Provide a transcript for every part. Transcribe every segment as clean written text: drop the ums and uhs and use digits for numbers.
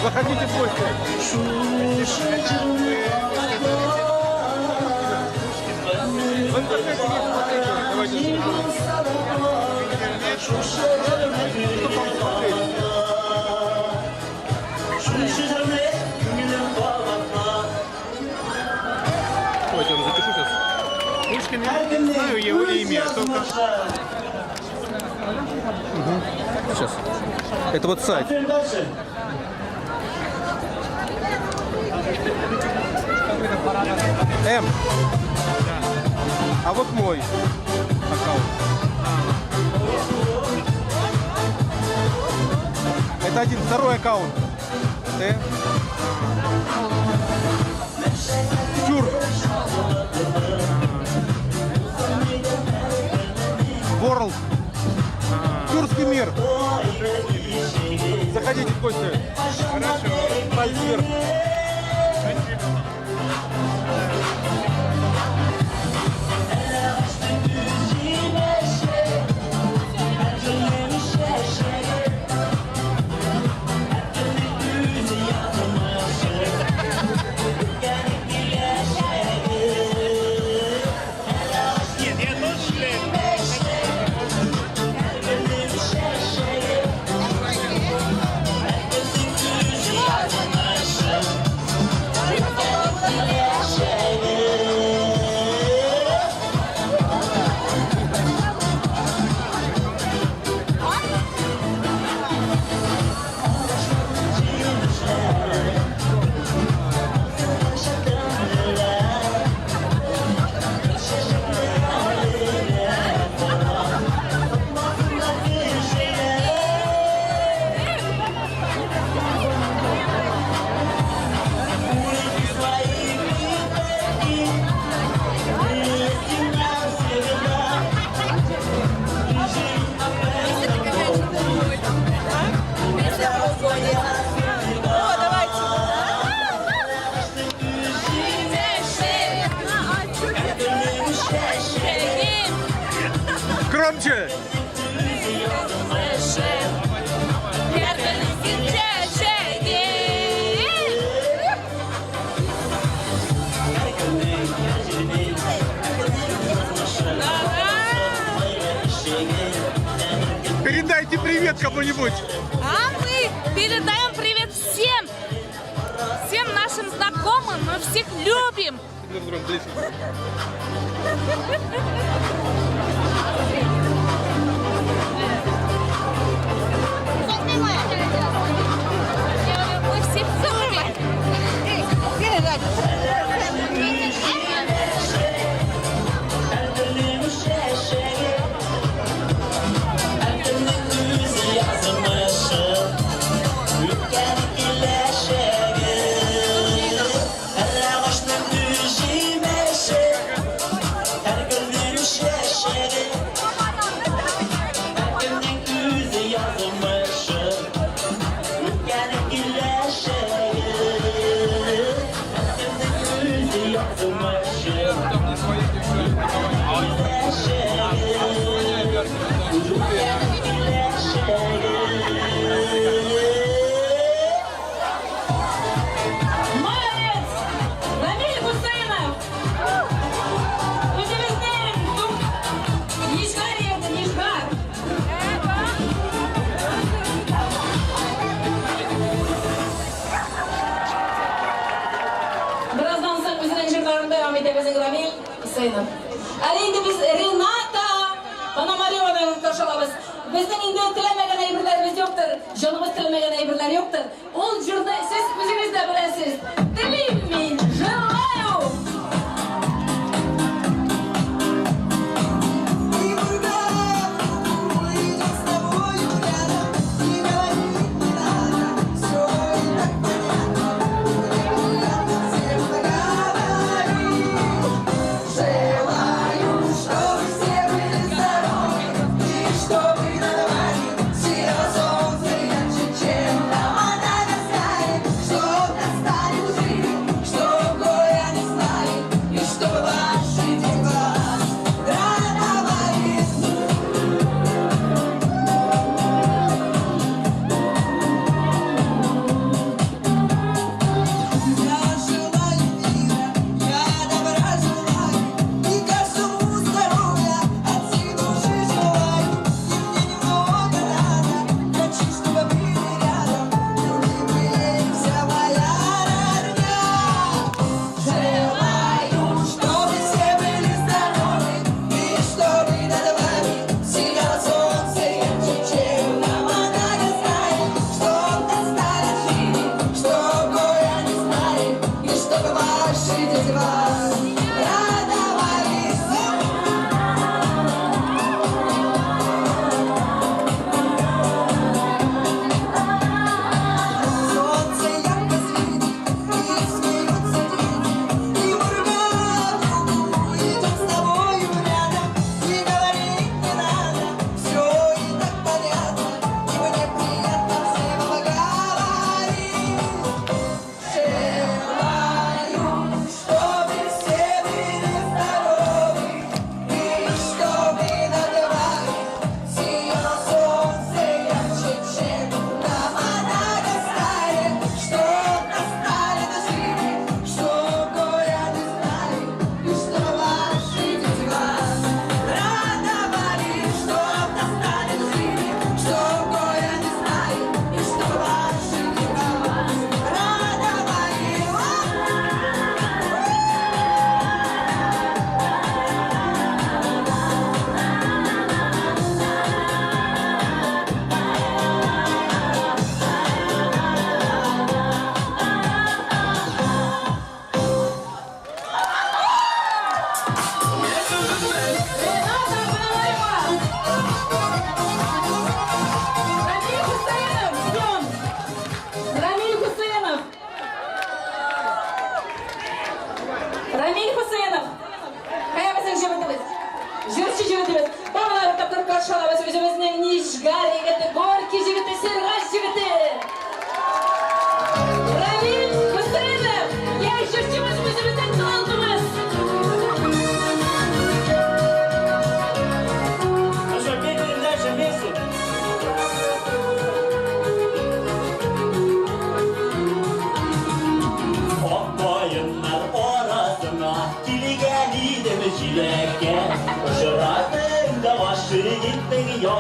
Заходите в гости. В интернете есть, смотрите. Давайте. Давайте я запишу сейчас. Пушкин, я не знаю его имя, только... Сейчас. Это вот сайт. М. А вот мой аккаунт. Это один, второй аккаунт. Т. Тюрк. World. Тюркский мир. Заходите в гости. Хорошо. Пальмир. Громче! Передайте привет кому-нибудь! А мы передаем привет всем нашим знакомым, мы всех любим! Мы всех любим! Әлі енді біз Рената Пономаревадан қаршы аламыз. Біздің енді тілемеген әйбірлеріміз жоқтыр, жолымыз тілемеген әйбірлер жоқтыр. Ол жырды сіз өзіңіз де білесіз. Тілеймін, желаю! So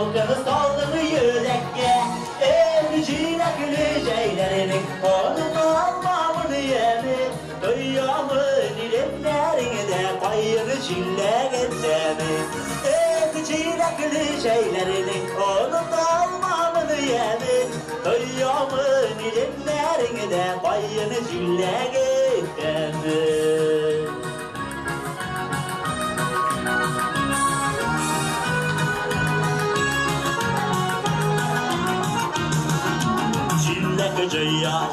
halkını saldı yürekке. Evcine güleceğlerinin onu almamını yemi. Duyamın ilimlerine de payını çille getsemi. Evcine güleceğlerinin onu almamını yemi. Duyamın ilimlerine de payını çille getsemi.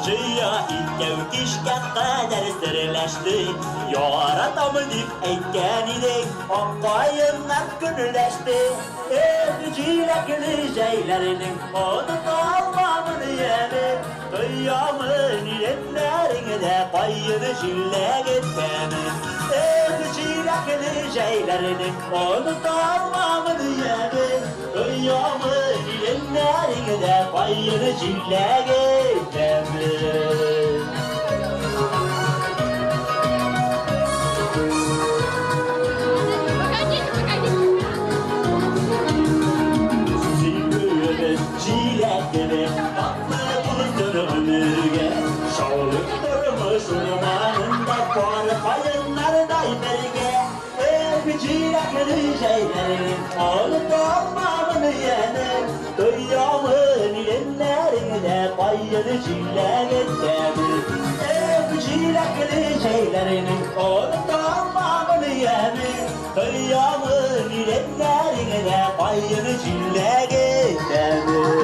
Cıya ilkev kişken kadar sırlaştı. Yaratamın ilk eykenini Akkayınlar günleşti. Evcile güleceğlerinin onu kalmamını yemi. Duyamın ilimlerine de payını çille gitsemi. Evcile güleceğlerinin onu kalmamını yemi. Duyamın ilimlerine de payını çille gitsemi. Çilek gibi tatlı bulundur ömürge. Şavluk durmuş urmanında korkayınlar dayberge. Çilek güleceğlerin olup olmamını yenim. Duyamın ilimlerine payını çile gitsemi. Çilek güleceğlerinin olup olmamını yenim. Duyamın ilimlerine payını çile gitsemi.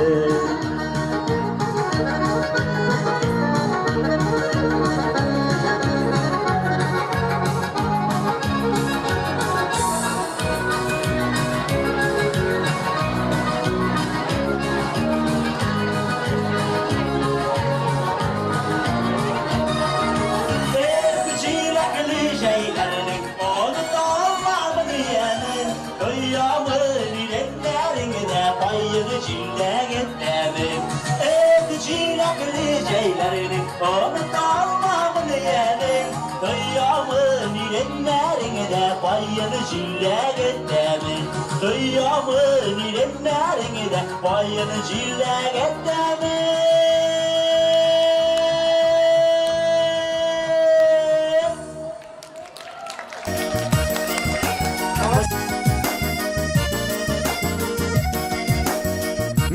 Onu kalmamını yedim. Duyamın ilimlerine de payını çille gittim. Duyamın ilimlerine de payını çille gittim.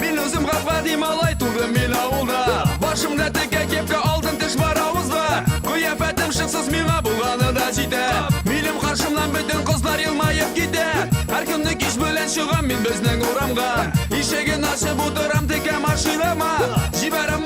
Мен өзім қақпа малай тудым мен ауылда. Başımda teke kepke altın tiş var ağızda. Kıyafetim şıksız mena bulğanı da jide. Milim karşımdan bütün kızlar yılmayıp gide. Her günlük iş bilen çıgam men bizning uramga. İşegin açıp oturam teke maşinama. Jiberim